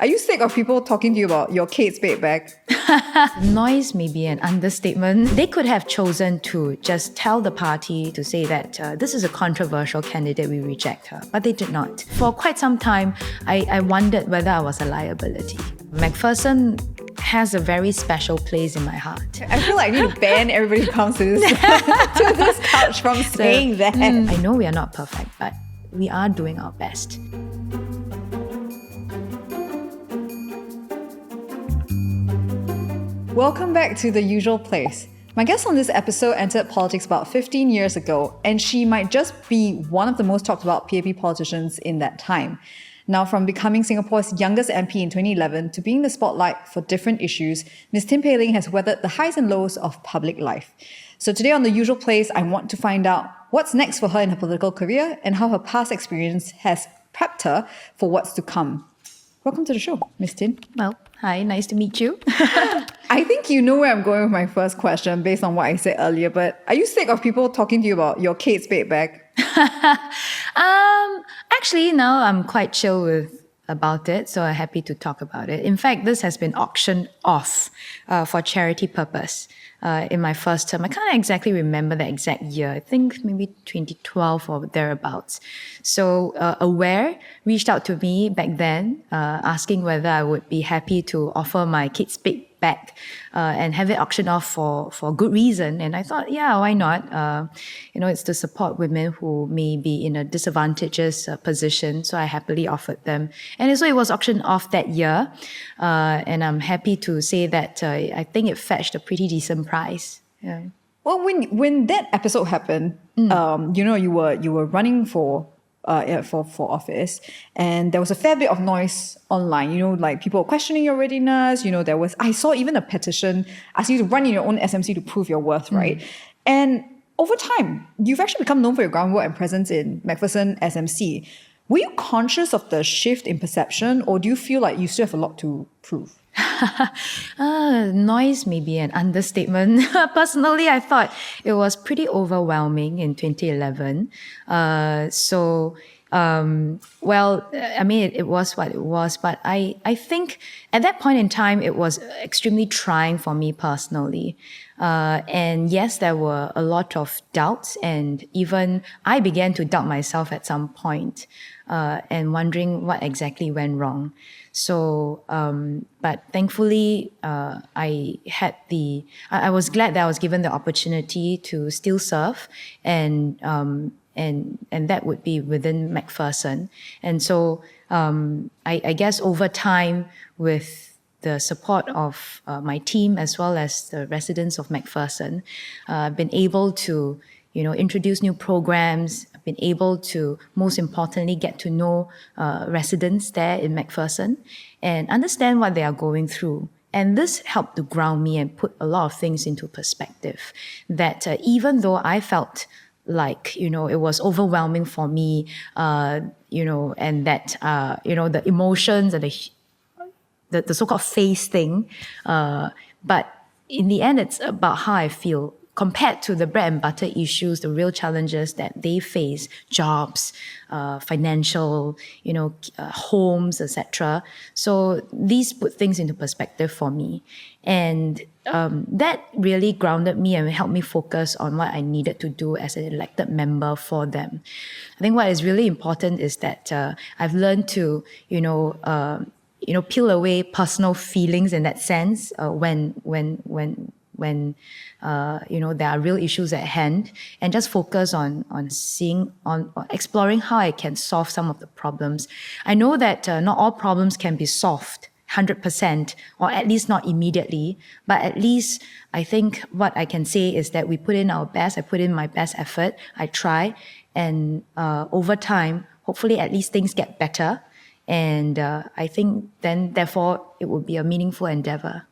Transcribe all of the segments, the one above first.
Are you sick of people talking to you about your Kate Spade bag? Noise may be an understatement. They could have chosen to just tell the party to say that this is a controversial candidate, we reject her. But they did not. For quite some time, I wondered whether I was a liability. MacPherson has a very special place in my heart. I feel like I need to ban everybody who comes to this, to this couch from saying that. I know we are not perfect, but we are doing our best. Welcome back to The Usual Place. My guest on this episode entered politics about 15 years ago, and she might just be one of the most talked about PAP politicians in that time. Now, from becoming Singapore's youngest MP in 2011 to being the spotlight for different issues, Ms. Tin Pei Ling has weathered the highs and lows of public life. So today on The Usual Place, I want to find out what's next for her in her political career and how her past experience has prepped her for what's to come. Welcome to the show, Ms. Tin. Well, hi, nice to meet you. I think you know where I'm going with my first question based on what I said earlier, but are you sick of people talking to you about your Kate Spade bag? Actually, now I'm quite chill about it, so I'm happy to talk about it. In fact, this has been auctioned off for charity purpose in my first term. I can't exactly remember the exact year. I think maybe 2012 or thereabouts. So Aware reached out to me back then, asking whether I would be happy to offer my Kate Spade back and have it auctioned off for good reason. And I thought, yeah, why not? It's to support women who may be in a disadvantageous position. So I happily offered them. And so it was auctioned off that year. And I'm happy to say that I think it fetched a pretty decent price. Yeah. Well, when that episode happened, you were running for office, and there was a fair bit of noise online. Like people were questioning your readiness. I saw even a petition asking you to run in your own SMC to prove your worth, right? And over time, you've actually become known for your groundwork and presence in MacPherson SMC. Were you conscious of the shift in perception, or do you feel like you still have a lot to prove? Noise may be an understatement. Personally, I thought it was pretty overwhelming in 2011. It was what it was, but I think at that point in time, it was extremely trying for me personally. And yes, there were a lot of doubts, and even I began to doubt myself at some point, and wondering what exactly went wrong. So, but thankfully, I was glad that I was given the opportunity to still serve, and that would be within MacPherson. And so, I guess over time, with the support of my team as well as the residents of MacPherson, I've been able to introduce new programs. I've been able to, most importantly, get to know residents there in MacPherson and understand what they are going through. And this helped to ground me and put a lot of things into perspective. That even though I felt like, it was overwhelming for me, and that, the emotions and the so-called face thing, but in the end, it's about how I feel. Compared to the bread and butter issues, the real challenges that they face, jobs, financial, homes, etc. So these put things into perspective for me. And that really grounded me and helped me focus on what I needed to do as an elected member for them. I think what is really important is that I've learned to, peel away personal feelings in that sense when there are real issues at hand, and just focus on exploring how I can solve some of the problems. I know that not all problems can be solved 100%, or at least not immediately, but at least I think what I can say is that we put in our best. I put in my best effort. I try, and over time, hopefully at least things get better. And I think then, therefore, it would be a meaningful endeavor.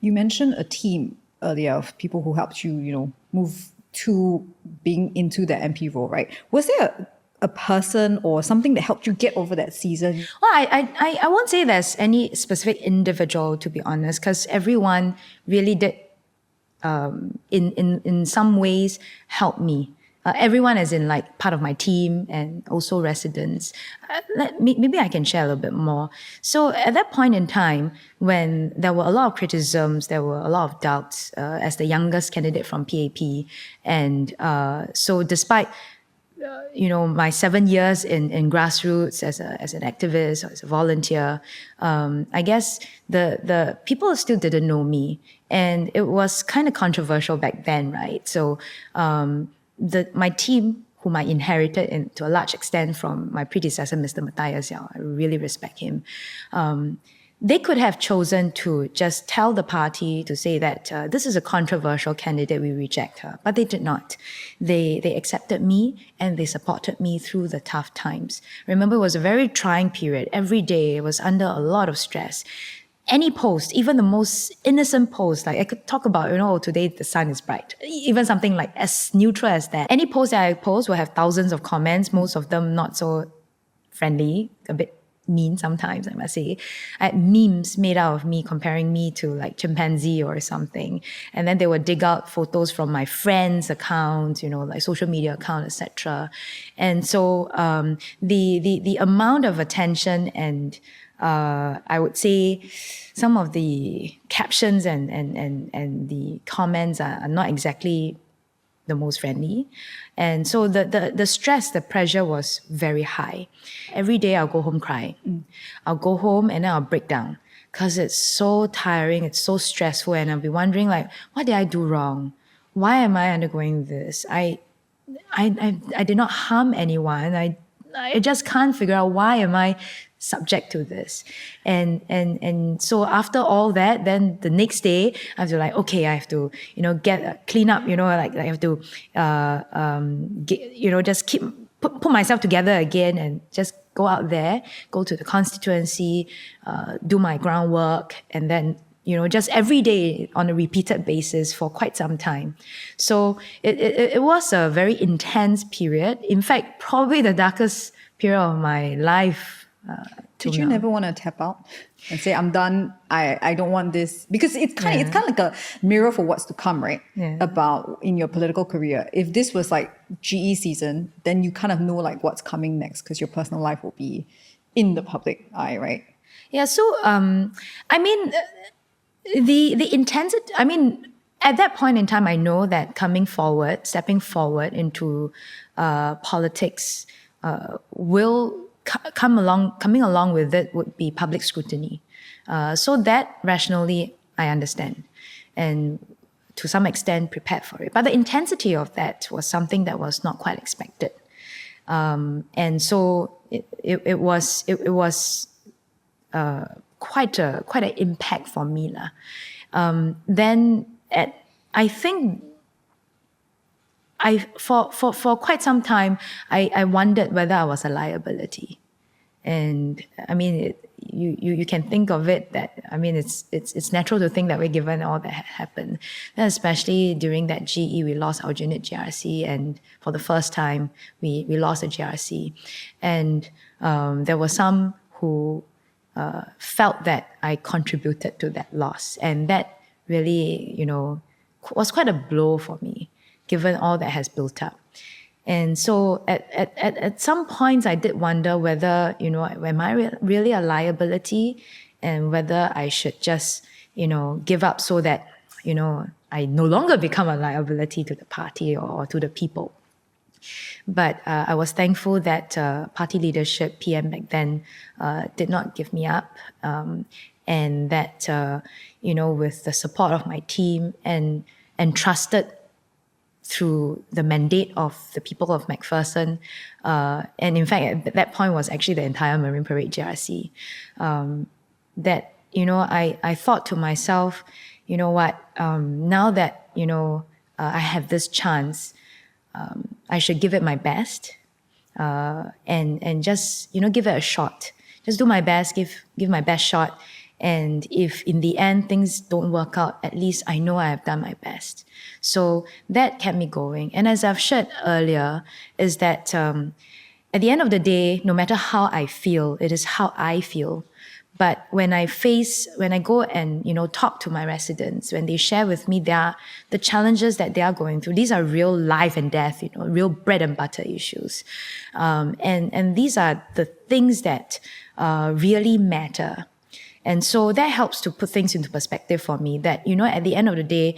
You mentioned a team earlier of people who helped you, move to being into the MP role, right? Was there a person or something that helped you get over that season? Well, I won't say there's any specific individual, to be honest, because everyone really did, in some ways, help me. everyone as in like part of my team and also residents. Maybe I can share a little bit more. So at that point in time, when there were a lot of criticisms, there were a lot of doubts as the youngest candidate from PAP. And so despite my 7 years in grassroots as an activist or as a volunteer, I guess the people still didn't know me, and it was kind of controversial back then, right? So my team, whom I inherited to a large extent from my predecessor, Mr. Matthias Yao, I really respect him. They could have chosen to just tell the party to say that this is a controversial candidate, we reject her. But they did not. They accepted me and they supported me through the tough times. Remember, it was a very trying period. Every day it was under a lot of stress. Any post, even the most innocent post, like I could talk about, today the sun is bright. Even something like as neutral as that. Any post that I post will have thousands of comments, most of them not so friendly, a bit mean sometimes, I must say. I had memes made out of me, comparing me to like chimpanzee or something. And then they would dig out photos from my friends' accounts, like social media account, etc. And so the amount of attention and I would say some of the captions and the comments are not exactly the most friendly. And so the stress, the pressure was very high. Every day I'll go home cry. I'll go home and then I'll break down because it's so tiring, it's so stressful, and I'll be wondering like, what did I do wrong? Why am I undergoing this? I did not harm anyone. I just can't figure out why am I subject to this. And so after all that, then the next day I have to like, okay, I have to, clean up, like I have to, just put myself together again and just go out there, go to the constituency, do my groundwork, and then, just every day on a repeated basis for quite some time. So it was a very intense period. In fact, probably the darkest period of my life. Did you never want to tap out and say, I'm done, I don't want this? Because it's kind of like a mirror for what's to come, right? Yeah. About in your political career. If this was like GE season, then you kind of know like what's coming next because your personal life will be in the public eye, right? Yeah, so, the intensity, at that point in time, I know that stepping forward into politics coming along with it would be public scrutiny. So that rationally, I understand. And to some extent prepared for it. But the intensity of that was something that was not quite expected. And so it was quite an impact for me. I think for quite some time, I wondered whether I was a liability. And you can think of it that, it's natural to think that way given all that had happened. And especially during that GE, we lost our unit GRC, and for the first time, we lost a GRC. And there were some who felt that I contributed to that loss. And that really, was quite a blow for me, given all that has built up. And so at some points, I did wonder whether, am I really a liability, and whether I should just, give up so that, I no longer become a liability to the party or to the people. But I was thankful that party leadership, PM back then, did not give me up. And that, with the support of my team and trusted through the mandate of the people of MacPherson, and in fact, at that point was actually the entire Marine Parade GRC, that, I thought to myself, now that, I have this chance, I should give it my best, and just, give it a shot. Just do my best, give my best shot. And if in the end things don't work out, at least I know I have done my best. So that kept me going. And as I've shared earlier, is that at the end of the day, no matter how I feel, it is how I feel. But when I go and, talk to my residents, when they share with me the challenges that they are going through, these are real life and death, real bread and butter issues. And these are the things that really matter. And so that helps to put things into perspective for me that, at the end of the day,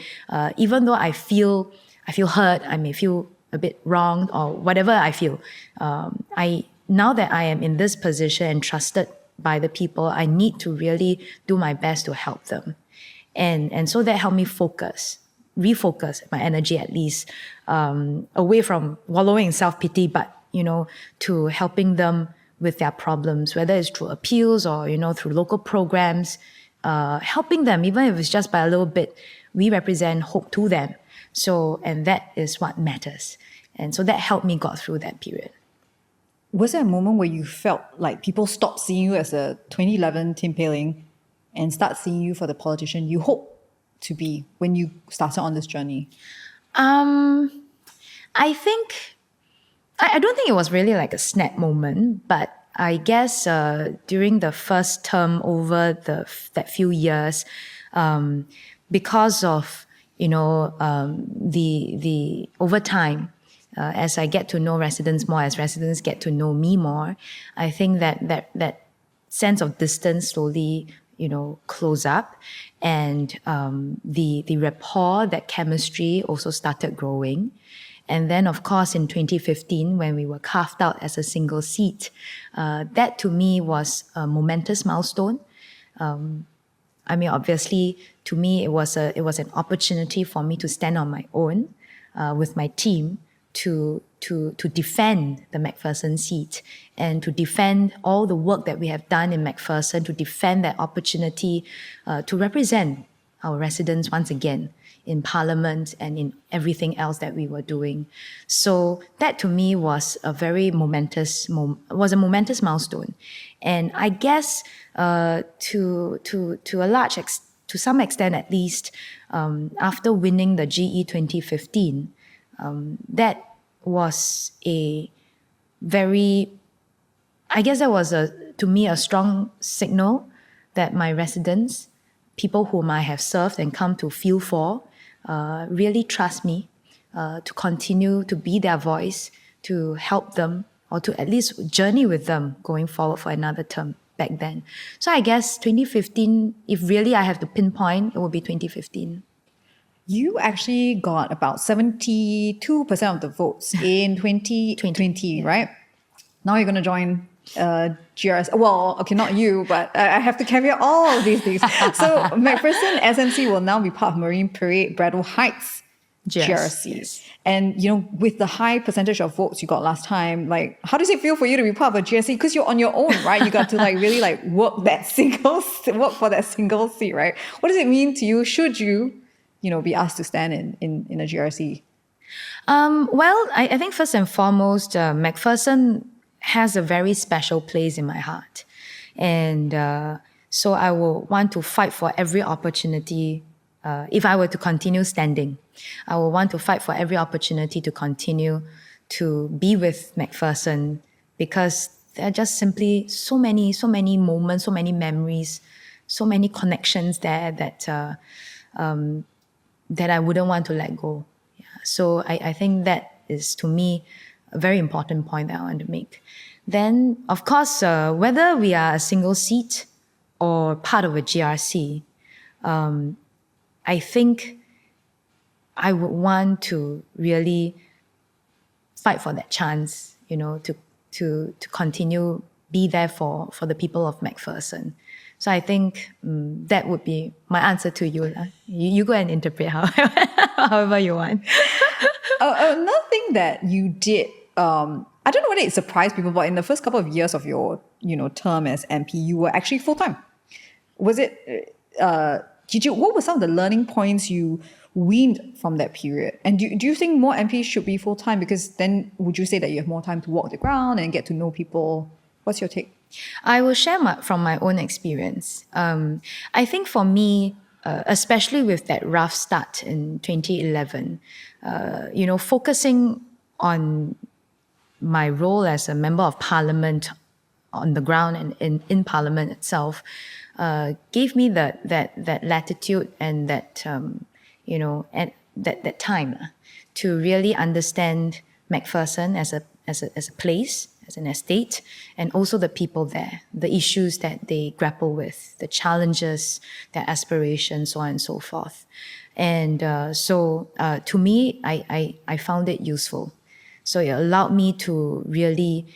even though I feel hurt, I may feel a bit wronged or whatever I feel, now that I am in this position and trusted by the people, I need to really do my best to help them. And so that helped me refocus my energy at least, away from wallowing in self-pity, but, to helping them with their problems, whether it's through appeals or, through local programs, helping them, even if it's just by a little bit, we represent hope to them. So, and that is what matters. And so that helped me got through that period. Was there a moment where you felt like people stopped seeing you as a 2011 Tin Pei Ling and start seeing you for the politician you hope to be when you started on this journey? I don't think it was really like a snap moment, but I guess during the first term over that few years, because of the over time, as I get to know residents more, as residents get to know me more, I think that sense of distance slowly, close up, and the rapport, that chemistry also started growing. And then, of course, in 2015, when we were carved out as a single seat, that to me was a momentous milestone. Obviously, to me, it was an opportunity for me to stand on my own with my team to defend the MacPherson seat and to defend all the work that we have done in MacPherson, to defend that opportunity to represent our residents once again in Parliament and in everything else that we were doing. So that to me was a very momentous milestone. And I guess to some extent at least, after winning the GE 2015, that was to me a strong signal that my residents, people whom I have served and come to feel for, really trust me to continue to be their voice, to help them, or to at least journey with them going forward for another term back then. So I guess 2015, if really I have to pinpoint, it would be 2015. You actually got about 72% of the votes in 2020, right? Now you're going to join GRS. Well, okay, not you, but I have to caveat all of these things. So MacPherson SMC will now be part of Marine Parade Bradwell Heights GRC. Yes. And, with the high percentage of votes you got last time, like, how does it feel for you to be part of a GRC? Because you're on your own, right? You got to really work for that single seat, right? What does it mean to you? Should you be asked to stand in a GRC? Well, I think first and foremost, MacPherson has a very special place in my heart. And so I will want to fight for every opportunity. If I were to continue standing, I will want to fight for every opportunity to continue to be with MacPherson, because there are just simply so many moments, so many memories, so many connections there that I wouldn't want to let go. Yeah. So I think that is, to me, a very important point that I want to make. Then, of course, whether we are a single seat or part of a GRC, I think I would want to really fight for that chance, to continue be there for the people of MacPherson. So I think that would be my answer to you. You go and interpret however you want. Another thing that you did, I don't know whether it surprised people, but in the first couple of years of your term as MP, you were actually full-time. Was it, what were some of the learning points you weaned from that period? And do you think more MPs should be full-time? Because then would you say that you have more time to walk the ground and get to know people? What's your take? I will share from my own experience. I think for me, especially with that rough start in 2011, focusing on my role as a member of Parliament on the ground and in Parliament itself, gave me that latitude and that and that time to really understand MacPherson as a place, as an estate, and also the people there, the issues that they grapple with, the challenges, their aspirations, so on and so forth. And to me, I found it useful. So it allowed me to really,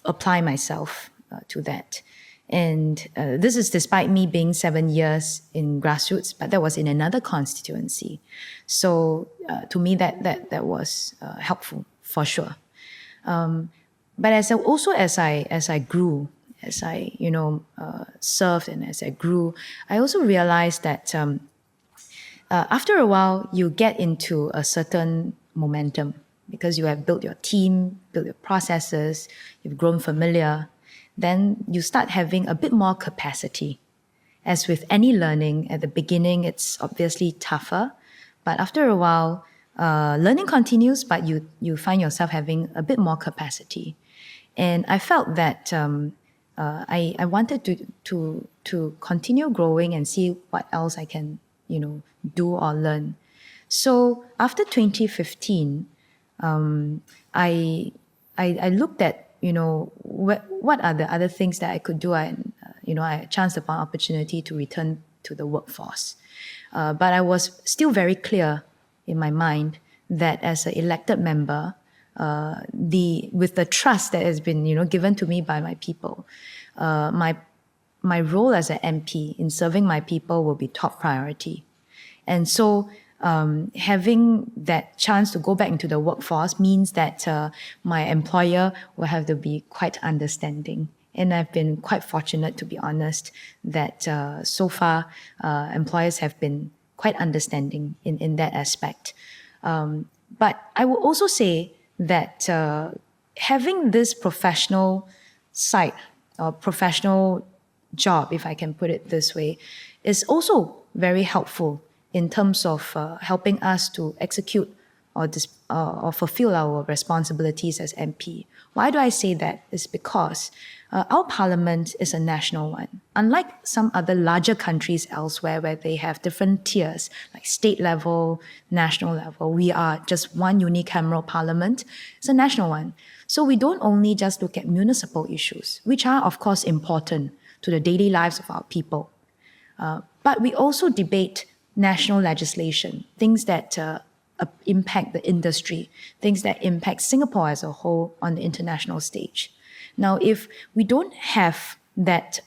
apply myself to that. And this is despite me being 7 years in grassroots, but that was in another constituency. So to me, that was helpful for sure. But as I grew, as I served, and as I grew, I also realized that after a while you get into a certain momentum because you have built your team, built your processes, you've grown familiar. Then you start having a bit more capacity. As with any learning, at the beginning, it's obviously tougher. But after a while, learning continues, but you find yourself having a bit more capacity. And I felt that I wanted to continue growing and see what else I can, do or learn. So after 2015, I looked at what are the other things that I could do? I chanced upon opportunity to return to the workforce. But I was still very clear in my mind that as an elected member, with the trust that has been, given to me by my people, my role as an MP in serving my people will be top priority. And so having that chance to go back into the workforce means that my employer will have to be quite understanding. And I've been quite fortunate, to be honest, that so far employers have been quite understanding in that aspect. But I will also say that having this professional side or professional job, if I can put it this way, is also very helpful in terms of helping us to execute or fulfill our responsibilities as MP. Why do I say that? It's because our parliament is a national one. Unlike some other larger countries elsewhere where they have different tiers, like state level, national level, we are just one unicameral parliament. It's a national one. So we don't only just look at municipal issues, which are of course important to the daily lives of our people, but we also debate national legislation, things that impact the industry, things that impact Singapore as a whole on the international stage. Now, if we don't have that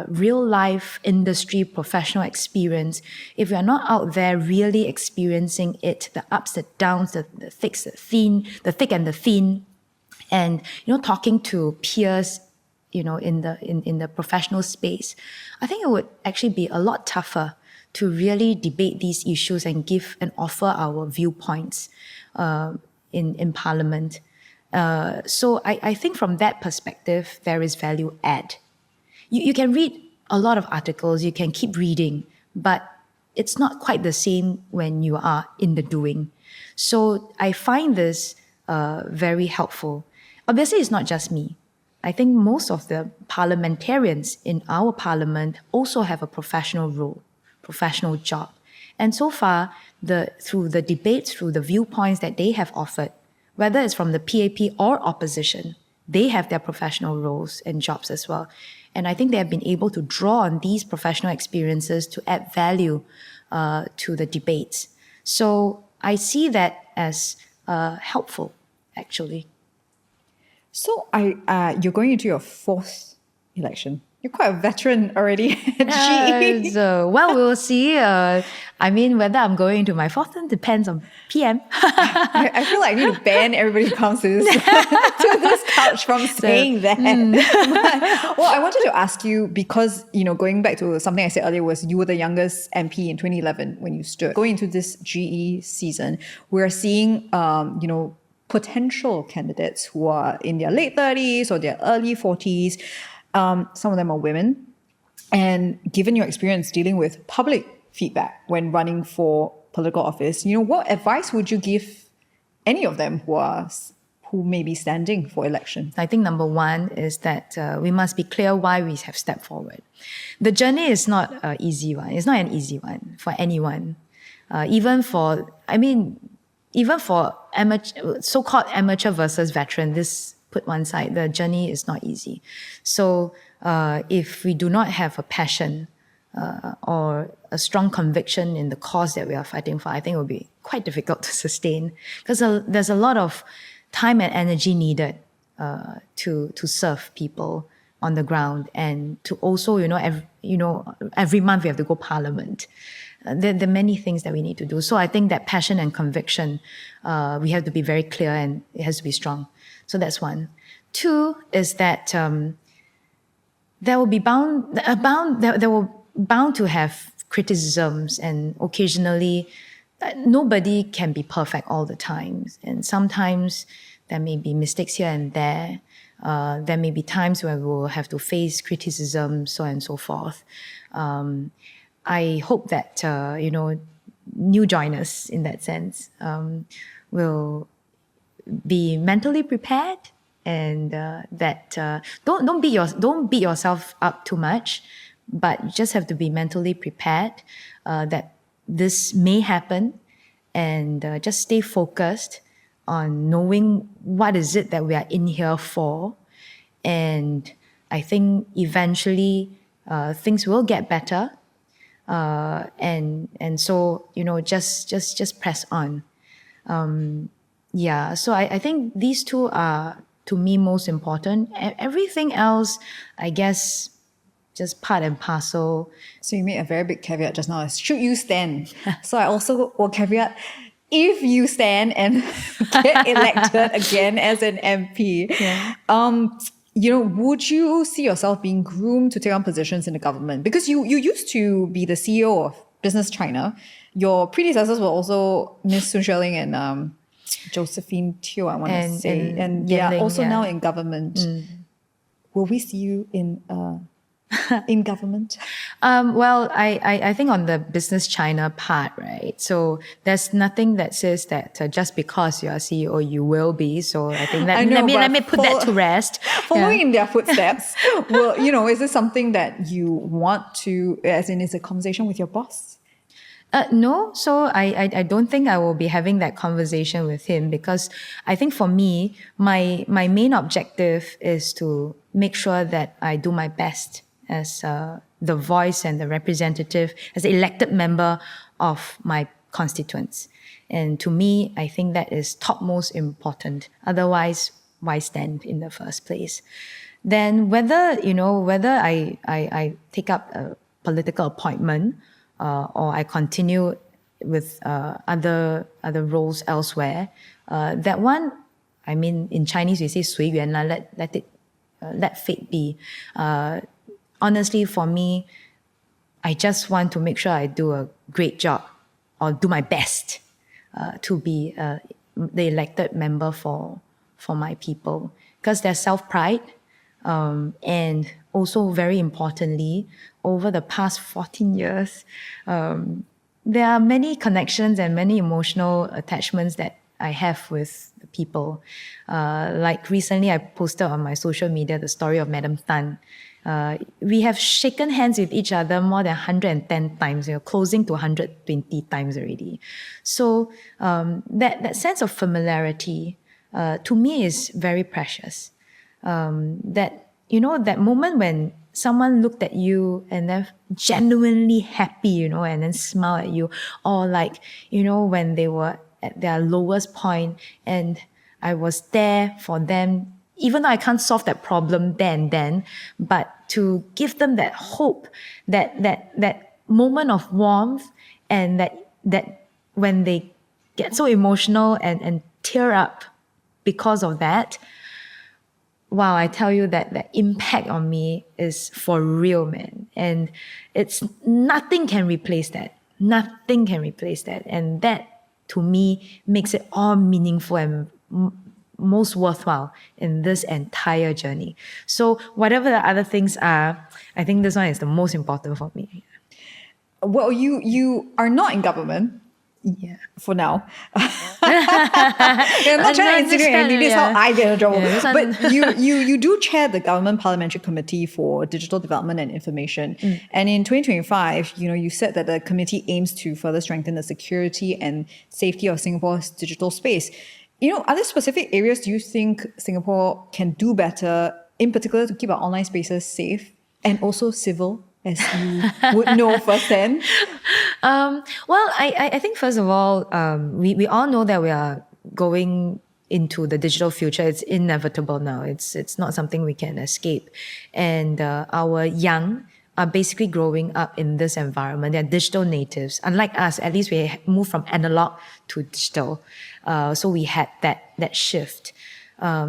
real life industry professional experience, if we are not out there really experiencing it, the ups, the downs, the thick, the thick and the thin, and talking to peers, in the professional space, I think it would actually be a lot tougher to really debate these issues and give and offer our viewpoints in Parliament. So I think from that perspective, there is value add. You can read a lot of articles, you can keep reading, but it's not quite the same when you are in the doing. So I find this very helpful. Obviously, it's not just me. I think most of the parliamentarians in our parliament also have a professional role, professional job. And so far, through the debates, through the viewpoints that they have offered, whether it's from the PAP or opposition, they have their professional roles and jobs as well. And I think they have been able to draw on these professional experiences to add value to the debates. So I see that as helpful, actually. So you're going into your fourth election. You're quite a veteran already at GE. Well, we'll see. Whether I'm going to my fourth one depends on PM. I feel like I need to ban everybody who comes to this couch from saying that. Well, I wanted to ask you because, going back to something I said earlier was you were the youngest MP in 2011 when you stood. Going into this GE season, we're seeing, potential candidates who are in their late 30s or their early 40s. Some of them are women. And given your experience dealing with public feedback when running for political office, what advice would you give any of them who who may be standing for election? I think number one is that we must be clear why we have stepped forward. The journey is not an easy one. It's not an easy one for anyone. Even for so-called amateur versus veteran, this put one side, the journey is not easy. So if we do not have a passion or a strong conviction in the cause that we are fighting for, I think it will be quite difficult to sustain, because there's a lot of time and energy needed to serve people on the ground, and to also, every month we have to go parliament. There are many things that we need to do. So I think that passion and conviction, we have to be very clear, and it has to be strong. So that's one. Two is that there will be bound to have criticisms, and occasionally nobody can be perfect all the time. And sometimes there may be mistakes here and there. There may be times where we'll have to face criticism, so on and so forth. I hope that, new joiners in that sense will be mentally prepared, and that don't beat yourself up too much, but you just have to be mentally prepared that this may happen, and just stay focused on knowing what is it that we are in here for. And I think eventually things will get better, and so just press on. So I think these two are, to me, most important. Everything else, I guess, just part and parcel. So you made a very big caveat just now, should you stand? So I also will caveat, if you stand and get elected again as an MP, would you see yourself being groomed to take on positions in the government? Because you used to be the CEO of Business China. Your predecessors were also Ms. Sun Xueling and Josephine Teo, I want to say. And they are also now in government. Will we see you in government? Well, I think on the Business China part, right? So there's nothing that says that just because you are CEO, you will be. So I think that let me put that to rest. Following in their footsteps, is this something that you want to, as in, is a conversation with your boss? No, so I don't think I will be having that conversation with him, because I think for me, my main objective is to make sure that I do my best as the voice and the representative, as the elected member of my constituents. And to me, I think that is topmost important. Otherwise, why stand in the first place? Then whether I take up a political appointment or I continue with other roles elsewhere, that one, I mean, in Chinese we say 随缘啦, let fate be. Honestly, for me, I just want to make sure I do a great job, or do my best to be the elected member for my people, because there's self-pride, and also very importantly, over the past 14 years, there are many connections and many emotional attachments that I have with the people. Like recently, I posted on my social media the story of Madam Tan. We have shaken hands with each other more than 110 times, closing to 120 times already. So that sense of familiarity, to me, is very precious. That moment when someone looked at you and they're genuinely happy, and then smile at you, or when they were at their lowest point and I was there for them, even though I can't solve that problem then, but to give them that hope, that moment of warmth, and that when they get so emotional and tear up because of that, wow, I tell you that impact on me is for real, man. And nothing can replace that. Nothing can replace that. And that, to me, makes it all meaningful and most worthwhile in this entire journey. So whatever the other things are, I think this one is the most important for me. Well, you are not in government. Yeah. For now. I'm not trying to insinuate anything. This is how I get in trouble. Yeah, but you do chair the Government Parliamentary Committee for Digital Development and Information. And in 2025, you said that the committee aims to further strengthen the security and safety of Singapore's digital space. Are there specific areas do you think Singapore can do better, in particular to keep our online spaces safe and also civil, as you would know firsthand? Well, I think first of all, we all know that we are going into the digital future. It's inevitable now. It's not something we can escape. And our young are basically growing up in this environment. They're digital natives. Unlike us, at least we moved from analog to digital. So we had that shift.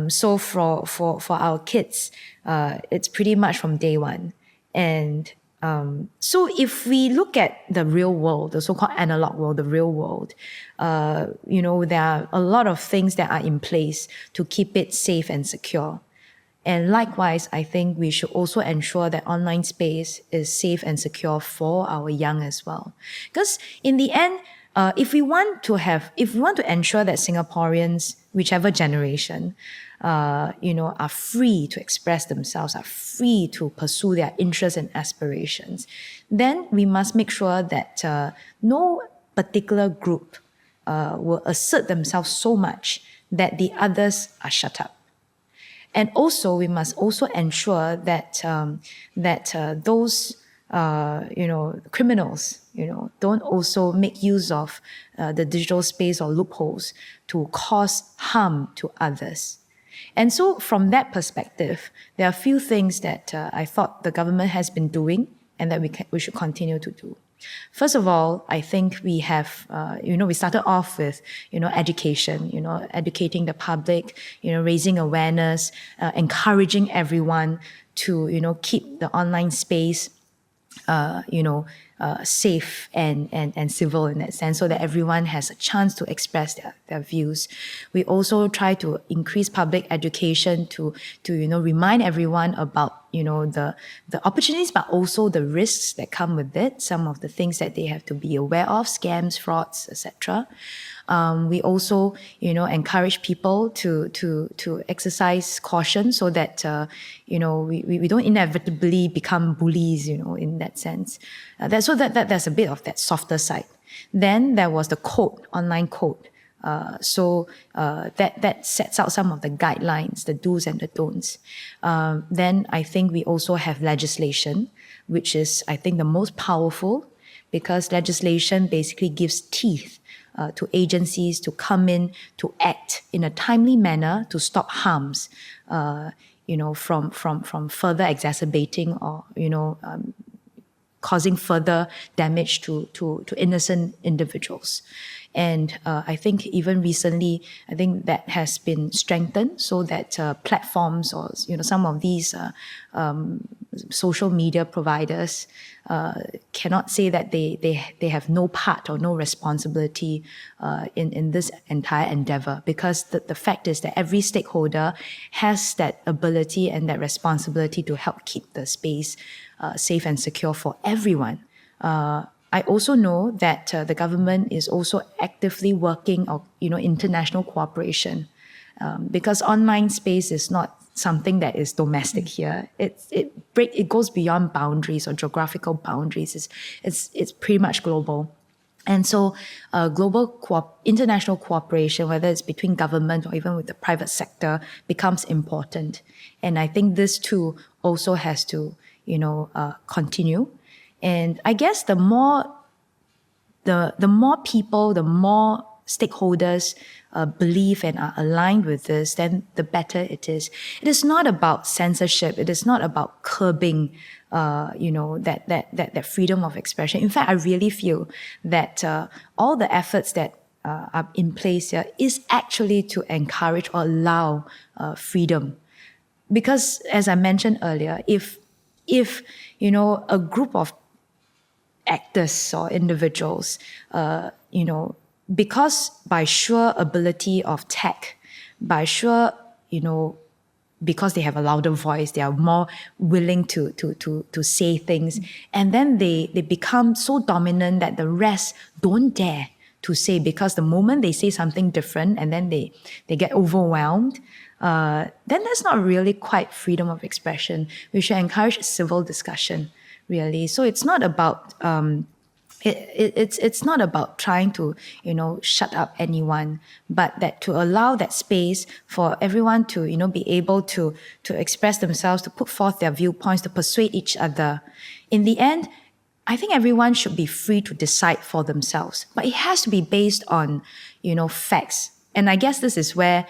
So for our kids, it's pretty much from day one. And so if we look at the real world, the so-called analog world, the real world, there are a lot of things that are in place to keep it safe and secure. And likewise, I think we should also ensure that online space is safe and secure for our young as well. Because in the end, if we want to ensure that Singaporeans, whichever generation, are free to express themselves, are free to pursue their interests and aspirations, then we must make sure that no particular group will assert themselves so much that the others are shut up. And also, we must also ensure that those criminals, don't also make use of the digital space or loopholes to cause harm to others. And so, from that perspective, there are a few things that I thought the government has been doing and that we should continue to do. First of all, I think we have, we started off with, education, educating the public, raising awareness, encouraging everyone to, keep the online space, safe and civil in that sense, so that everyone has a chance to express their views. We also try to increase public education to remind everyone about the opportunities, but also the risks that come with it, some of the things that they have to be aware of, scams, frauds, etc. We also, encourage people to exercise caution so that, we don't inevitably become bullies, in that sense. That's a bit of that softer side. Then there was the online code. That sets out some of the guidelines, the do's and the don'ts. Then I think we also have legislation, which is, I think, the most powerful, because legislation basically gives teeth to agencies to come in to act in a timely manner to stop harms, from further exacerbating or causing further damage to innocent individuals. And I think even recently, I think that has been strengthened so that platforms or some of these social media providers cannot say that they have no part or no responsibility in this entire endeavor, because the fact is that every stakeholder has that ability and that responsibility to help keep the space safe and secure for everyone. I also know that the government is also actively working on, international cooperation, because online space is not something that is domestic here. It goes beyond boundaries or geographical boundaries. It's pretty much global. And so international cooperation, whether it's between government or even with the private sector, becomes important. And I think this too also has to, continue. And I guess the more people, the more stakeholders believe and are aligned with this, then the better it is. It is not about censorship. It is not about curbing, that freedom of expression. In fact, I really feel that all the efforts that are in place here is actually to encourage or allow freedom. Because, as I mentioned earlier, if a group of actors or individuals, because by sheer ability of tech, because they have a louder voice, they are more willing to say things, and then they become so dominant that the rest don't dare to say, because the moment they say something different and then they get overwhelmed, then that's not really quite freedom of expression. We should encourage civil discussion, really. So it's not about it's not about trying to shut up anyone, but that to allow that space for everyone to be able to express themselves, to put forth their viewpoints, to persuade each other. In the end, I think everyone should be free to decide for themselves, but it has to be based on facts. And I guess this is where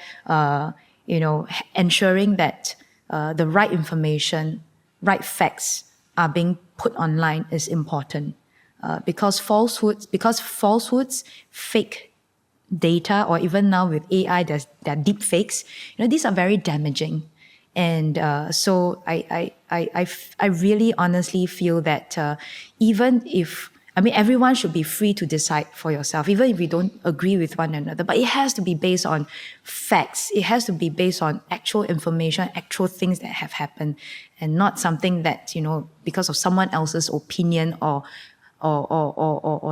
ensuring that the right information, right facts are being put online is important. Because falsehoods, fake data, or even now with AI, there are deep fakes. These are very damaging, and so I really honestly feel that even if everyone should be free to decide for yourself, even if we don't agree with one another. But it has to be based on facts. It has to be based on actual information, actual things that have happened, and not something that because of someone else's opinion or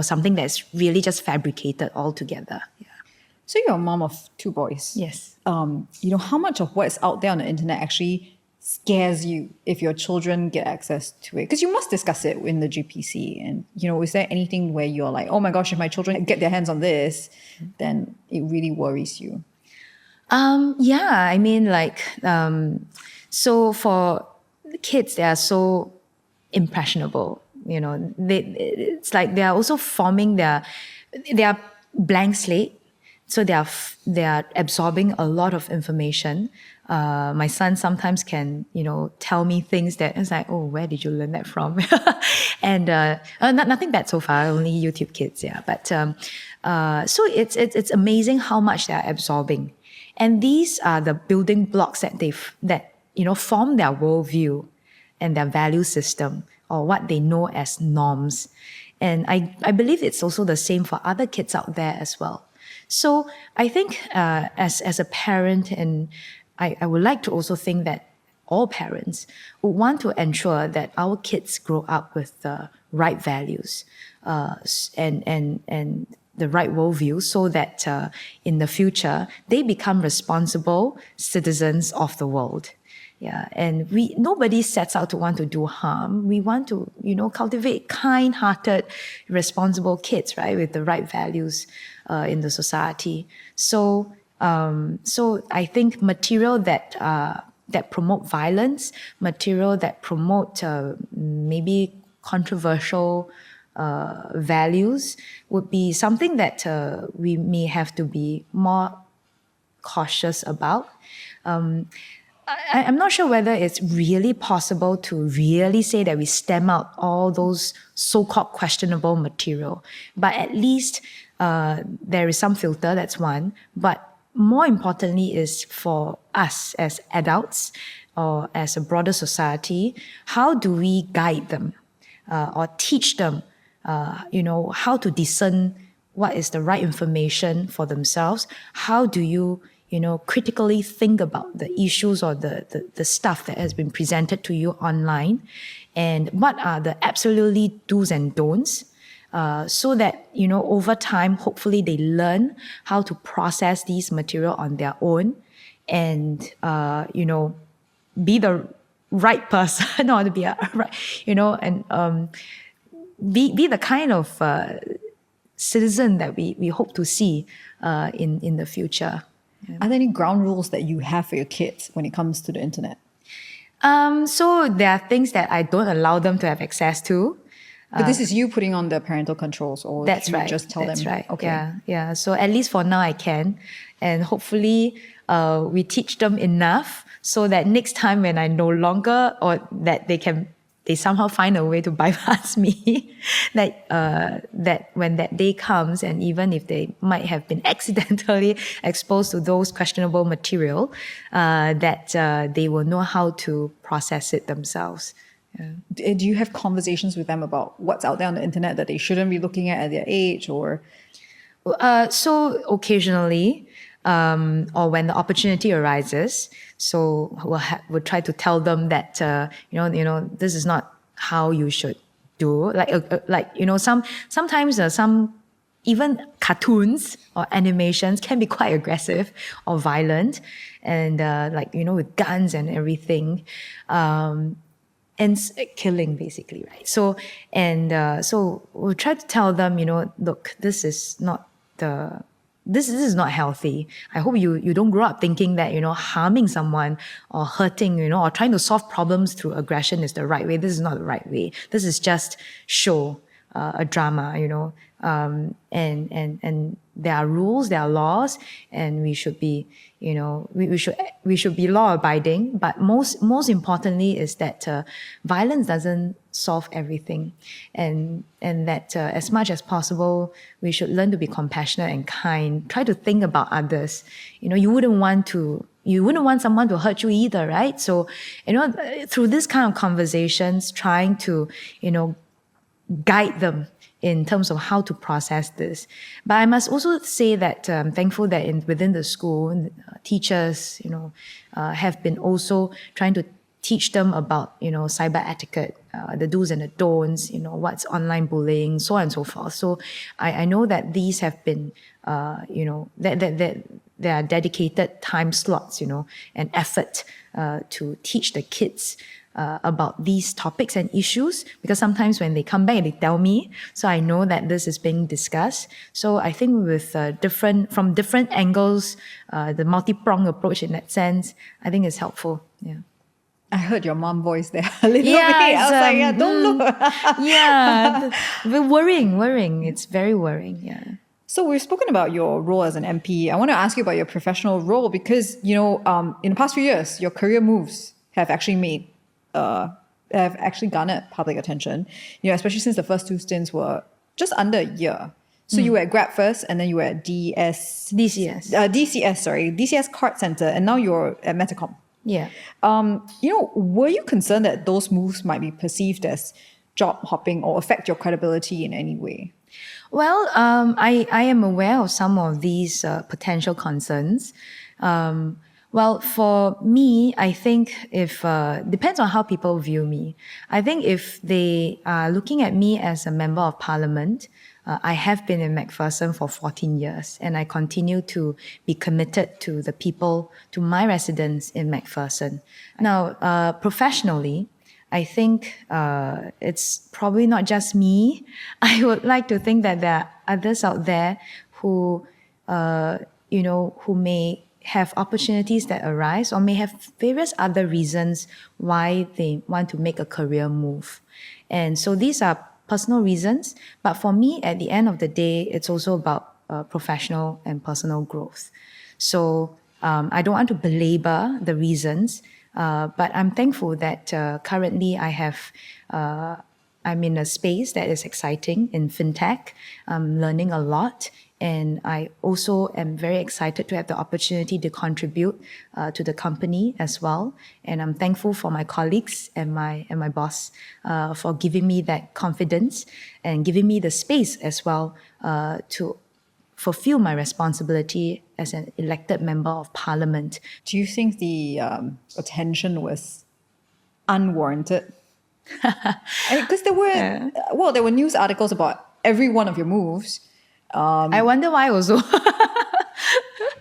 something that's really just fabricated altogether. Yeah. So you're a mom of 2 boys. Yes. How much of what is out there on the internet actually scares you if your children get access to it? Because you must discuss it in the GPC. And, is there anything where you're like, oh my gosh, if my children get their hands on this, then it really worries you? So for kids, they are so impressionable. It's like they are also forming they are blank slate, so they are absorbing a lot of information. My son sometimes can tell me things that it's like, oh, where did you learn that from? And nothing bad so far, only YouTube kids, yeah. But so it's amazing how much they are absorbing, and these are the building blocks that form their worldview and their value system, or what they know as norms. And I believe it's also the same for other kids out there as well. So I think as a parent, and I would like to also think that all parents would want to ensure that our kids grow up with the right values and the right worldview, so that in the future they become responsible citizens of the world. Yeah, and nobody sets out to want to do harm. We want to, cultivate kind-hearted, responsible kids, right, with the right values in the society. So I think material that promote violence, material that promote maybe controversial values would be something that we may have to be more cautious about. I'm not sure whether it's really possible to really say that we stem out all those so-called questionable material, but at least there is some filter, that's one. But more importantly is for us as adults or as a broader society, how do we guide them or teach them, how to discern what is the right information for themselves? How do you critically think about the issues or the stuff that has been presented to you online, and what are the absolutely do's and don'ts, so that, over time, hopefully they learn how to process these material on their own and, be the right person or to be a right, and be the kind of citizen that we hope to see in the future. Yeah. Are there any ground rules that you have for your kids when it comes to the internet? So there are things that I don't allow them to have access to. But this is you putting on the parental controls, or that's you right. just tell that's them? Right. Okay. Yeah. So at least for now I can. And hopefully we teach them enough so that next time when I no longer, or that they somehow find a way to bypass me, that when that day comes, and even if they might have been accidentally exposed to those questionable material, that they will know how to process it themselves. Yeah. Do you have conversations with them about what's out there on the internet that they shouldn't be looking at their age, or? So occasionally, or when the opportunity arises, so we'll try to tell them that this is not how you should do. Sometimes some even cartoons or animations can be quite aggressive or violent, and with guns and everything. And killing, basically, right? So we'll try to tell them, look, this is not healthy. I hope you don't grow up thinking that harming someone or hurting, or trying to solve problems through aggression is the right way. This is not the right way. This is just a drama, and there are rules, there are laws, and we should be, we should be law abiding. But most importantly is that violence doesn't solve everything, and that as much as possible we should learn to be compassionate and kind. Try to think about others. You wouldn't want someone to hurt you either, right? So through this kind of conversations, trying to guide them in terms of how to process this. But I must also say that I'm thankful that within the school, teachers, have been also trying to teach them about, cyber etiquette, the do's and the don'ts, what's online bullying, so on and so forth. So I know that these have been, that there are dedicated time slots, and effort to teach the kids about these topics and issues, because sometimes when they come back, they tell me, so I know that this is being discussed. So I think with from different angles, the multi-pronged approach in that sense, I think is helpful. Yeah. I heard your mom voice there a little bit. I was like, yeah, don't look. But worrying. It's very worrying. Yeah. So we've spoken about your role as an MP. I want to ask you about your professional role because, in the past few years, your career moves have actually garnered public attention, especially since the first two stints were just under a year. So you were at Grab first, and then you were at DCS Card Center, and now you're at Metacom. Yeah. Were you concerned that those moves might be perceived as job hopping or affect your credibility in any way? Well, I am aware of some of these potential concerns. Well, for me, I think if depends on how people view me. I think if they are looking at me as a member of parliament, I have been in MacPherson for 14 years, and I continue to be committed to the people, to my residents in MacPherson. Now, professionally, I think it's probably not just me. I would like to think that there are others out there who, who may have opportunities that arise or may have various other reasons why they want to make a career move. And so these are personal reasons. But for me, at the end of the day, it's also about professional and personal growth. So I don't want to belabor the reasons, but I'm thankful that currently I'm in a space that is exciting in fintech. I'm learning a lot. And I also am very excited to have the opportunity to contribute to the company as well. And I'm thankful for my colleagues and my boss for giving me that confidence and giving me the space as well to fulfill my responsibility as an elected member of parliament. Do you think the attention was unwarranted? Because there were news articles about every one of your moves. I wonder why also.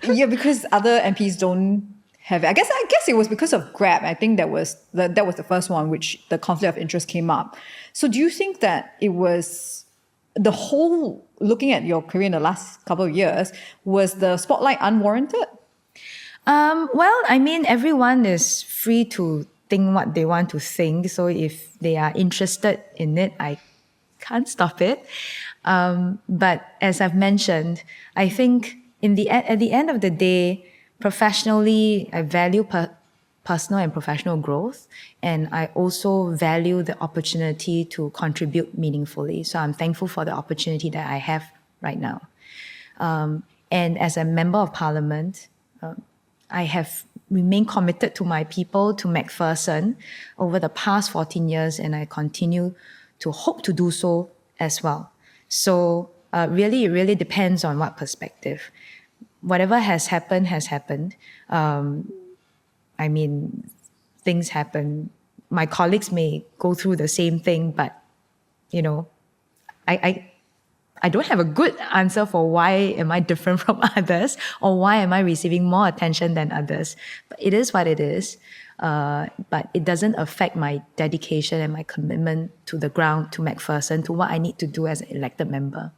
Yeah, because other MPs don't have it. I guess it was because of Grab. I think that was the first one which the conflict of interest came up. So do you think that it was the whole, looking at your career in the last couple of years, was the spotlight unwarranted? Well, I mean, everyone is free to think what they want to think. So if they are interested in it, I can't stop it. But as I've mentioned, I think at the end of the day, professionally, I value personal and professional growth, and I also value the opportunity to contribute meaningfully. So I'm thankful for the opportunity that I have right now. And as a member of parliament, I have remained committed to my people, to MacPherson, over the past 14 years, and I continue to hope to do so as well. So it really depends on what perspective. Whatever has happened, has happened. I mean, things happen. My colleagues may go through the same thing, but, I I don't have a good answer for why am I different from others or why am I receiving more attention than others. But it is what it is. But it doesn't affect my dedication and my commitment to the ground, to MacPherson, to what I need to do as an elected member.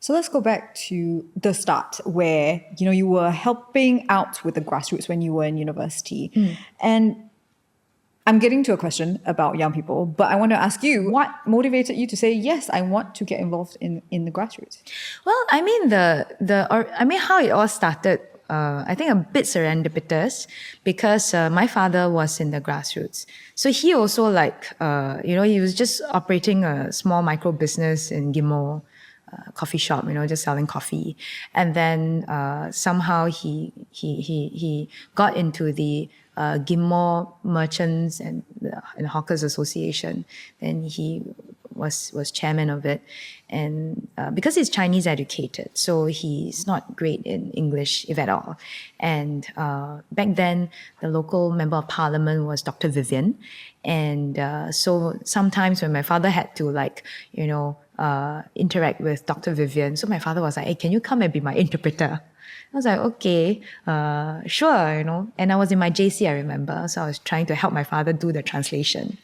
So let's go back to the start where, you were helping out with the grassroots when you were in university. And I'm getting to a question about young people, but I want to ask you, what motivated you to say, yes, I want to get involved in the grassroots? Well, I mean, how it all started, I think a bit serendipitous because my father was in the grassroots. So he also he was just operating a small micro business in Ghim Moh, coffee shop, just selling coffee. And then somehow he got into the Ghim Moh Merchants and Hawkers Association. Then he was chairman of it. And because he's Chinese educated, so he's not great in English, if at all. And back then, the local member of parliament was Dr. Vivian. And so sometimes when my father had to interact with Dr. Vivian, so my father was like, hey, can you come and be my interpreter? I was like, okay, sure, And I was in my JC, I remember. So I was trying to help my father do the translation.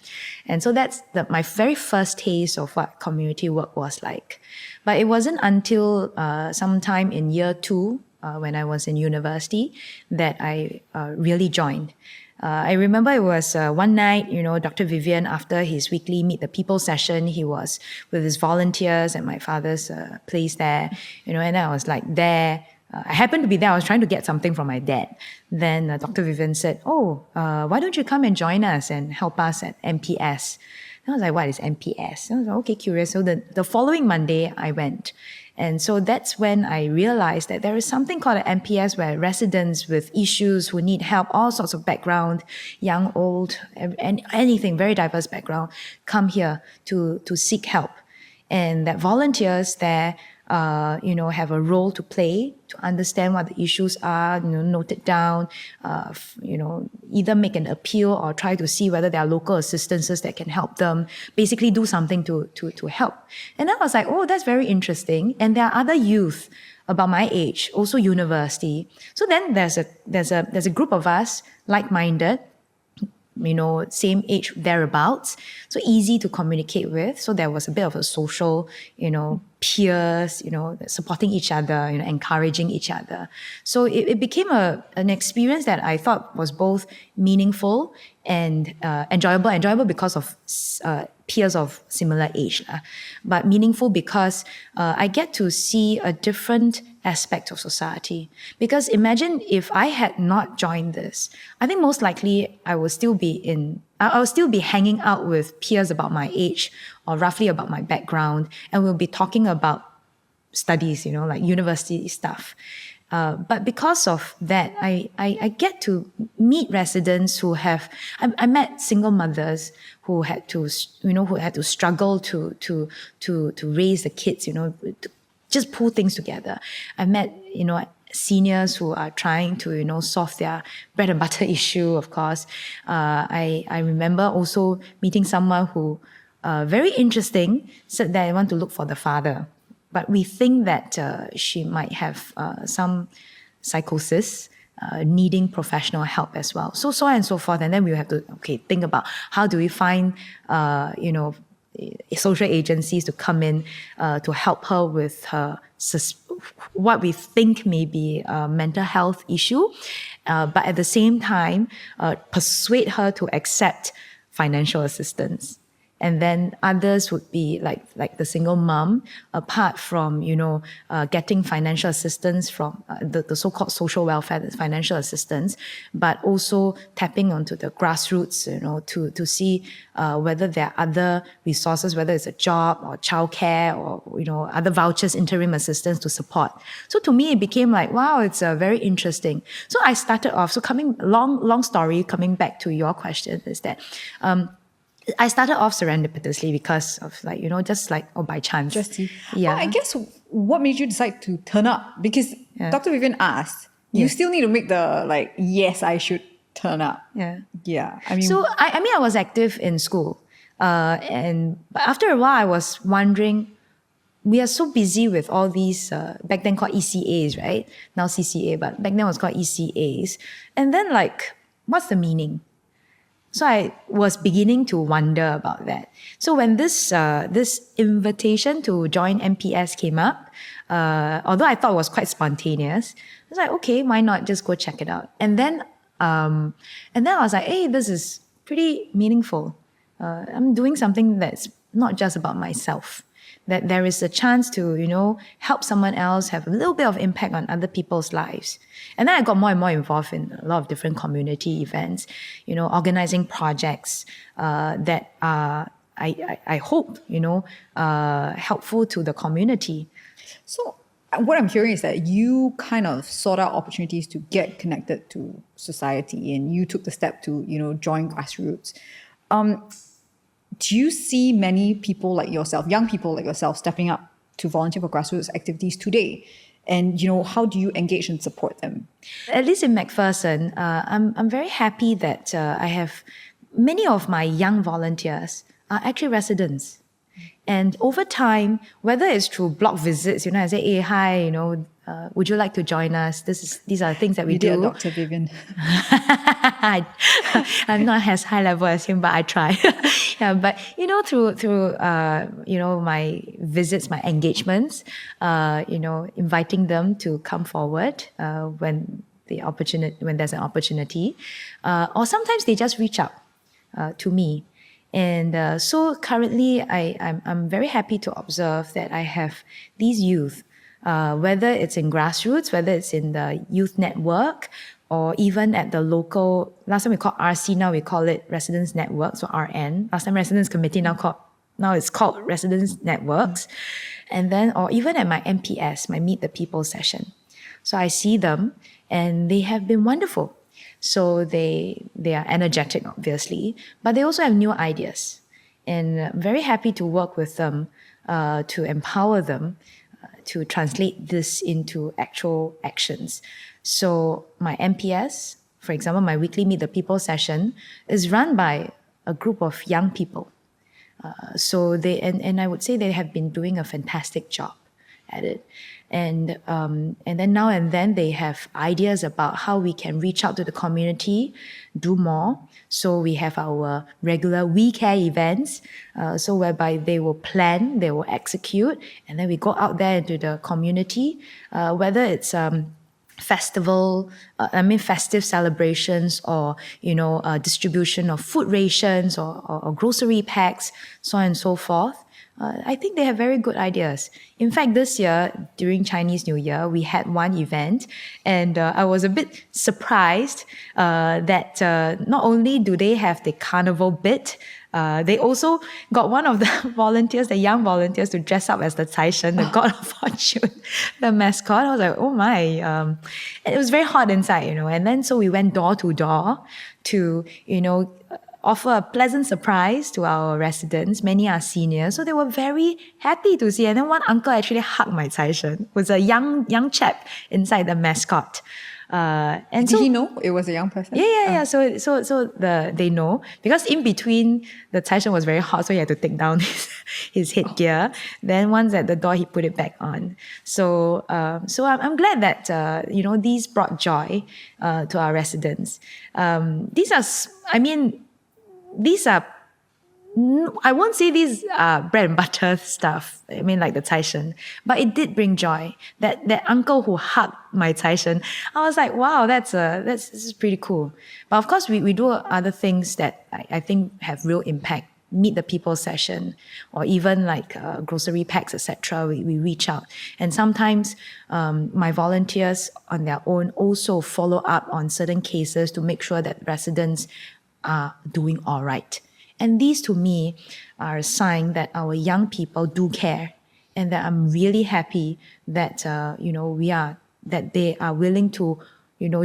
And so that's my very first taste of what community work was like. But it wasn't until sometime in year 2, when I was in university, that I really joined. I remember it was one night, Dr. Vivian, after his weekly Meet the People session, he was with his volunteers at my father's place there, and I was like there. I happened to be there. I was trying to get something from my dad. Then Dr. Vivian said, why don't you come and join us and help us at MPS? And I was like, what is MPS? And I was like, okay, curious. So the following Monday, I went. And so that's when I realized that there is something called an MPS where residents with issues who need help, all sorts of background, young, old, and anything, very diverse background, come here to seek help. And that volunteers there have a role to play to understand what the issues are, note it down, either make an appeal or try to see whether there are local assistances that can help them, basically do something to help. And I was like, that's very interesting. And there are other youth about my age, also university. So then there's a group of us, like-minded, same age thereabouts, so easy to communicate with. So there was a bit of a social, peers, supporting each other, encouraging each other. So it became an experience that I thought was both meaningful and enjoyable. Enjoyable because of peers of similar age, but meaningful because I get to see a different aspect of society. Because imagine if I had not joined this, I think most likely I will still be hanging out with peers about my age or roughly about my background, and we'll be talking about studies, like university stuff. But because of that, I get to meet residents who I met single mothers who had to struggle to raise the kids, to just pull things together. I met, seniors who are trying to, solve their bread and butter issue, of course. I remember also meeting someone who, very interesting, said that I want to look for the father. But we think that she might have some psychosis, needing professional help as well. So on and so forth. And then we have to think about how do we find social agencies to come in to help her with her what we think may be a mental health issue, but at the same time persuade her to accept financial assistance. And then others would be like the single mom, apart from, getting financial assistance from the so-called social welfare, the financial assistance, but also tapping onto the grassroots, to see whether there are other resources, whether it's a job or childcare or, other vouchers, interim assistance to support. So to me, it became like, wow, it's very interesting. So I started off, long story, coming back to your question is that, I started off serendipitously because of just by chance. Yeah. Well, I guess what made you decide to turn up? Because Dr. Vivian asked, you still need to make the yes, I should turn up. Yeah. I mean, so I was active in school, but after a while I was wondering, we are so busy with all these, back then called ECAs, right? Now CCA, but back then it was called ECAs. And then like, what's the meaning? So I was beginning to wonder about that. So when this invitation to join MPS came up, although I thought it was quite spontaneous, I was like, okay, why not just go check it out? And then I was like, hey, this is pretty meaningful. I'm doing something that's not just about myself. That there is a chance to, help someone else have a little bit of impact on other people's lives. And then I got more and more involved in a lot of different community events, organizing projects that are, I hope, helpful to the community. So what I'm hearing is that you kind of sought out opportunities to get connected to society, and you took the step to, join grassroots. Do you see many people like yourself, young people like yourself, stepping up to volunteer for grassroots activities today? And, how do you engage and support them? At least in MacPherson, I'm very happy that I have many of my young volunteers are actually residents. And over time, whether it's through block visits, I say, hey, hi, would you like to join us? These are things that we do. You did, Dr. Vivian. I'm not as high level as him, but I try. Yeah, but through my visits, my engagements, inviting them to come forward when there's an opportunity, or sometimes they just reach out to me. And so currently, I'm very happy to observe that I have these youth, whether it's in grassroots, whether it's in the youth network, or even at the local, last time we called RC, now we call it Residents Network, so RN. Last time Residents Committee, now it's called Residents Networks. And then, or even at my MPS, my Meet the People session. So I see them, and they have been wonderful. So they are energetic, obviously, but they also have new ideas. And I'm very happy to work with them, to empower them, to translate this into actual actions. So my MPS, for example, my weekly Meet the People session is run by a group of young people. So and I would say they have been doing a fantastic job at it. And then now and then they have ideas about how we can reach out to the community, do more. So we have our regular We Care events, so whereby they will plan, they will execute, and then we go out there into the community, whether it's festive celebrations, or distribution of food rations or grocery packs, so on and so forth. I think they have very good ideas. In fact, this year, during Chinese New Year, we had one event, and I was a bit surprised that not only do they have the carnival bit, they also got one of the young volunteers, to dress up as the Taishan, the God of Fortune, the mascot. I was like, oh my. It was very hot inside, and then so we went door to door to, offer a pleasant surprise to our residents. Many are seniors, so they were very happy to see. And then one uncle actually hugged my Taishan, was a young chap inside the mascot. And did he know it was a young person? Yeah. So they know, because in between the Taishan was very hot, so he had to take down his headgear. Then once at the door, he put it back on. So I'm glad that these brought joy to our residents. These are, I won't say these are bread and butter stuff, like the Taishan, but it did bring joy. That uncle who hugged my Taishan, I was like, wow, this is pretty cool. But of course, we do other things that I think have real impact. Meet the People session, or even like grocery packs, etc. We reach out. And sometimes my volunteers on their own also follow up on certain cases to make sure that residents are doing all right. And these to me are a sign that our young people do care, and that I'm really happy that that they are willing to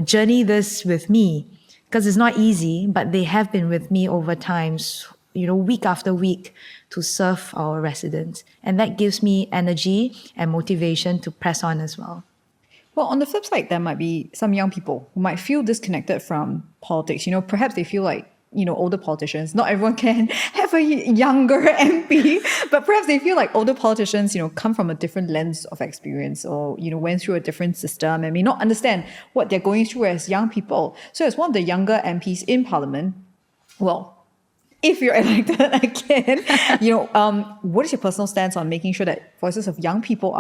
journey this with me, because it's not easy, but they have been with me over time, week after week, to serve our residents, and that gives me energy and motivation to press on as well. Well, on the flip side, there might be some young people who might feel disconnected from politics. Perhaps they feel like older politicians. Not everyone can have a younger MP, but perhaps they feel like older politicians, come from a different lens of experience or, went through a different system and may not understand what they're going through as young people. So as one of the younger MPs in Parliament, well, if you're elected again, what is your personal stance on making sure that voices of young people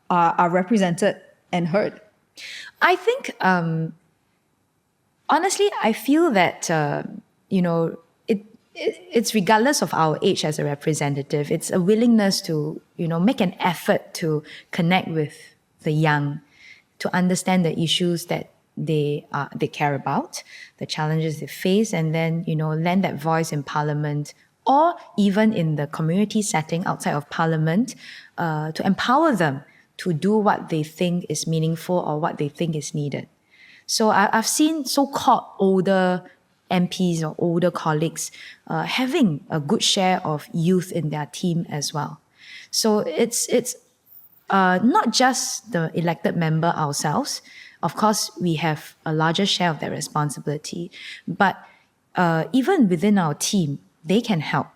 are represented and heard? I think, honestly, I feel that, it's regardless of our age as a representative, it's a willingness to, make an effort to connect with the young, to understand the issues that they care about, the challenges they face, and then, lend that voice in Parliament or even in the community setting outside of Parliament to empower them to do what they think is meaningful or what they think is needed. So I've seen so-called older MPs or older colleagues having a good share of youth in their team as well. So it's not just the elected member ourselves. Of course, we have a larger share of that responsibility, but even within our team, they can help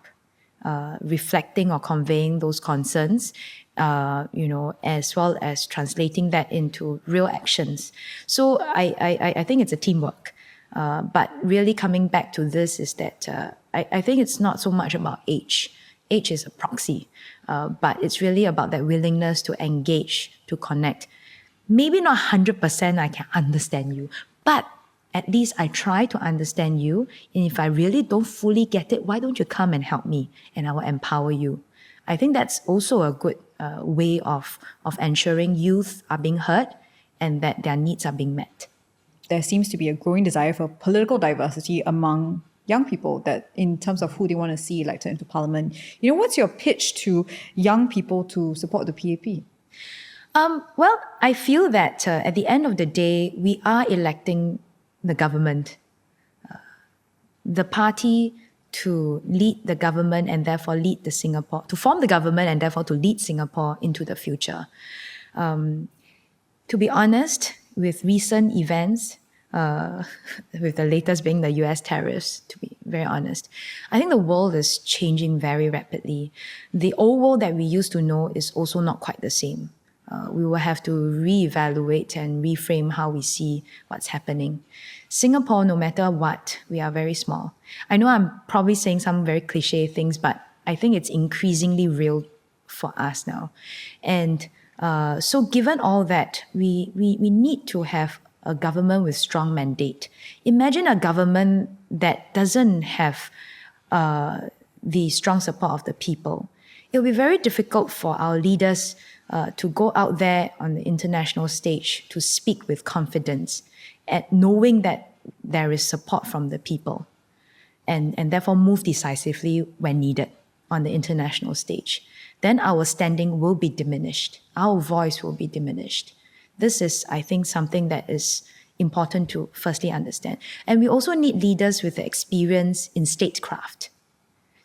reflecting or conveying those concerns, as well as translating that into real actions. So I think it's a teamwork. But really coming back to this is that I think it's not so much about age. Age is a proxy, but it's really about that willingness to engage, to connect. Maybe not 100% I can understand you, but at least I try to understand you. And if I really don't fully get it, why don't you come and help me and I will empower you? I think that's also a good way of ensuring youth are being heard and that their needs are being met. There seems to be a growing desire for political diversity among young people that in terms of who they want to see elected into Parliament. What's your pitch to young people to support the PAP? Well, I feel that at the end of the day, we are electing the government, the party to lead the government and therefore lead to form the government and therefore to lead Singapore into the future. To be honest, with recent events, with the latest being the US tariffs, to be very honest, I think the world is changing very rapidly. The old world that we used to know is also not quite the same. We will have to reevaluate and reframe how we see what's happening. Singapore, no matter what, we are very small. I know I'm probably saying some very cliche things, but I think it's increasingly real for us now. And so given all that, we need to have a government with strong mandate. Imagine a government that doesn't have the strong support of the people. It will be very difficult for our leaders to go out there on the international stage to speak with confidence at knowing that there is support from the people and therefore move decisively when needed on the international stage. Then our standing will be diminished. Our voice will be diminished. This is, I think, something that is important to firstly understand. And we also need leaders with the experience in statecraft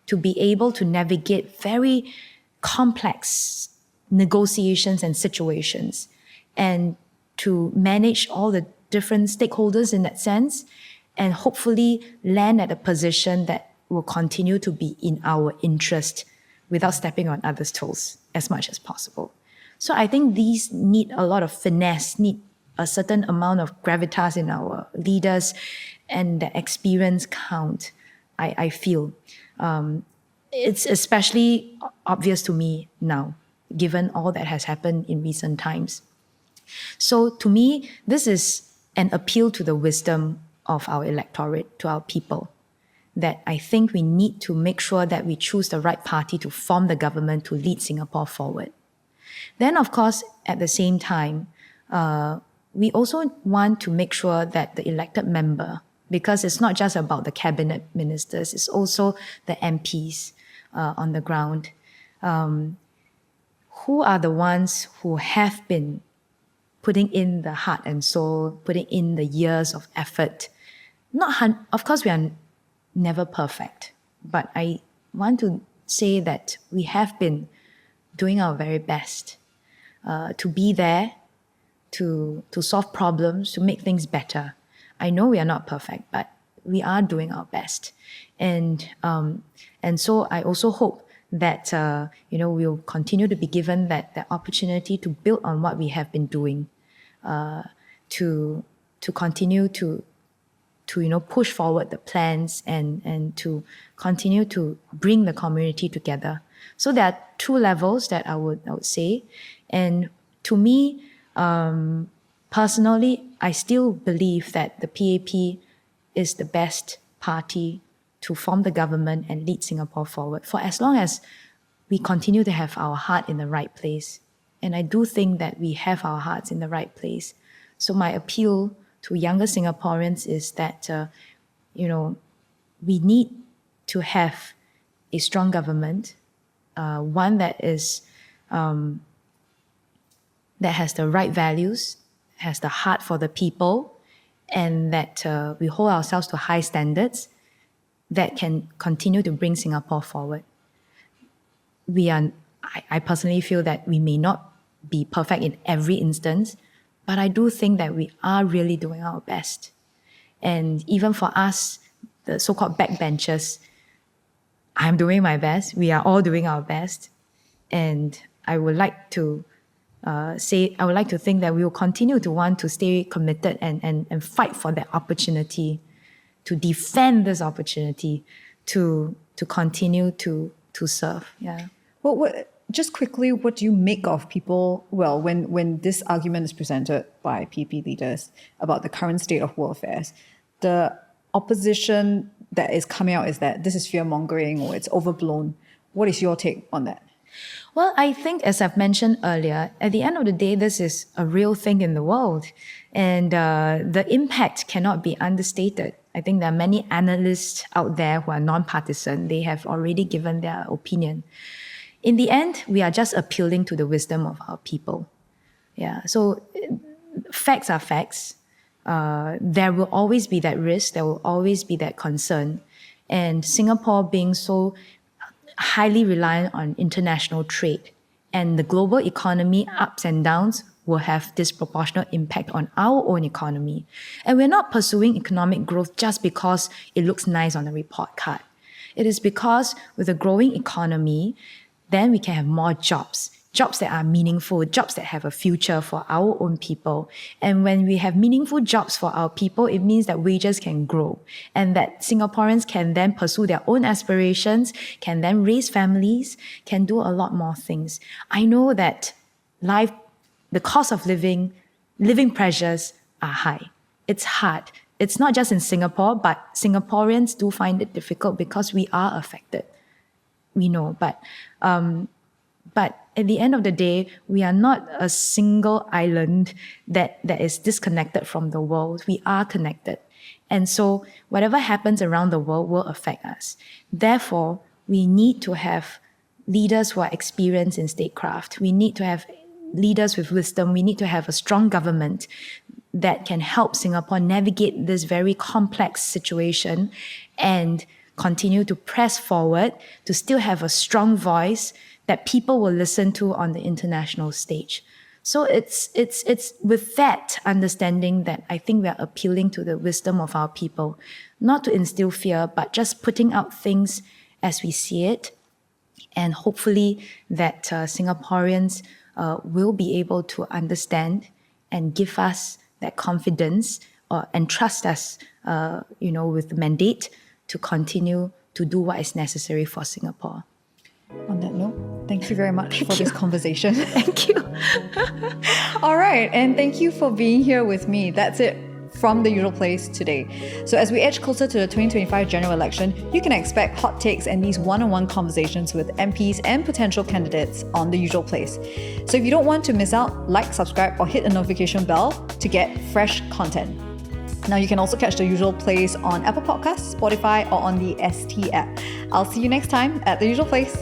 to be able to navigate very complex negotiations and situations and to manage all the different stakeholders in that sense and hopefully land at a position that will continue to be in our interest without stepping on others' toes as much as possible. So I think these need a lot of finesse, need a certain amount of gravitas in our leaders, and the experience count, I feel. It's especially obvious to me now, given all that has happened in recent times. So to me, this is an appeal to the wisdom of our electorate, to our people, that I think we need to make sure that we choose the right party to form the government to lead Singapore forward. Then, of course, at the same time, we also want to make sure that the elected member, because it's not just about the cabinet ministers, it's also the MPs on the ground, who are the ones who have been putting in the heart and soul, putting in the years of effort. Of course, we are never perfect, but I want to say that we have been doing our very best to be there, to solve problems, to make things better. I know we are not perfect, but we are doing our best. And so I also hope that, we'll continue to be given that opportunity to build on what we have been doing, to continue to push forward the plans and to continue to bring the community together. So there are two levels that I would say. And to me, personally, I still believe that the PAP is the best party to form the government and lead Singapore forward for as long as we continue to have our heart in the right place. And I do think that we have our hearts in the right place. So my appeal to younger Singaporeans is that, we need to have a strong government, one that is that has the right values, has the heart for the people, and that we hold ourselves to high standards that can continue to bring Singapore forward. I personally feel that we may not be perfect in every instance, but I do think that we are really doing our best. And even for us, the so-called backbenchers, I'm doing my best. We are all doing our best. And I would like to think that we will continue to want to stay committed and fight for that opportunity, to defend this opportunity, to continue to serve. Yeah. Well, just quickly, what do you make of people, when this argument is presented by PAP leaders about the current state of world affairs, the opposition that is coming out is that this is fear-mongering or it's overblown. What is your take on that? Well, I think, as I've mentioned earlier, at the end of the day, this is a real thing in the world. And the impact cannot be understated. I think there are many analysts out there who are non-partisan. They have already given their opinion. In the end, we are just appealing to the wisdom of our people. Yeah. So facts are facts. There will always be that risk. There will always be that concern. And Singapore being so highly reliant on international trade and the global economy ups and downs will have disproportionate impact on our own economy. And we're not pursuing economic growth just because it looks nice on a report card. It is because with a growing economy, then we can have more jobs that are meaningful, jobs that have a future for our own people. And when we have meaningful jobs for our people, it means that wages can grow and that Singaporeans can then pursue their own aspirations, can then raise families, can do a lot more things. I know that the cost of living pressures are high. It's hard. It's not just in Singapore, but Singaporeans do find it difficult because we are affected. We know, but at the end of the day, we are not a single island that is disconnected from the world. We are connected. And so whatever happens around the world will affect us. Therefore, we need to have leaders who are experienced in statecraft. We need to have leaders with wisdom. We need to have a strong government that can help Singapore navigate this very complex situation and continue to press forward, to still have a strong voice that people will listen to on the international stage. So it's with that understanding that I think we are appealing to the wisdom of our people, not to instill fear, but just putting out things as we see it. And hopefully that Singaporeans will be able to understand and give us that confidence and trust us, with the mandate to continue to do what is necessary for Singapore. On that note, thank you very much for this conversation. Thank you. All right, and thank you for being here with me. That's it from The Usual Place today. So as we edge closer to the 2025 general election, you can expect hot takes and these one-on-one conversations with MPs and potential candidates on The Usual Place. So if you don't want to miss out, like, subscribe, or hit the notification bell to get fresh content. Now you can also catch The Usual Place on Apple Podcasts, Spotify, or on the ST app. I'll see you next time at The Usual Place.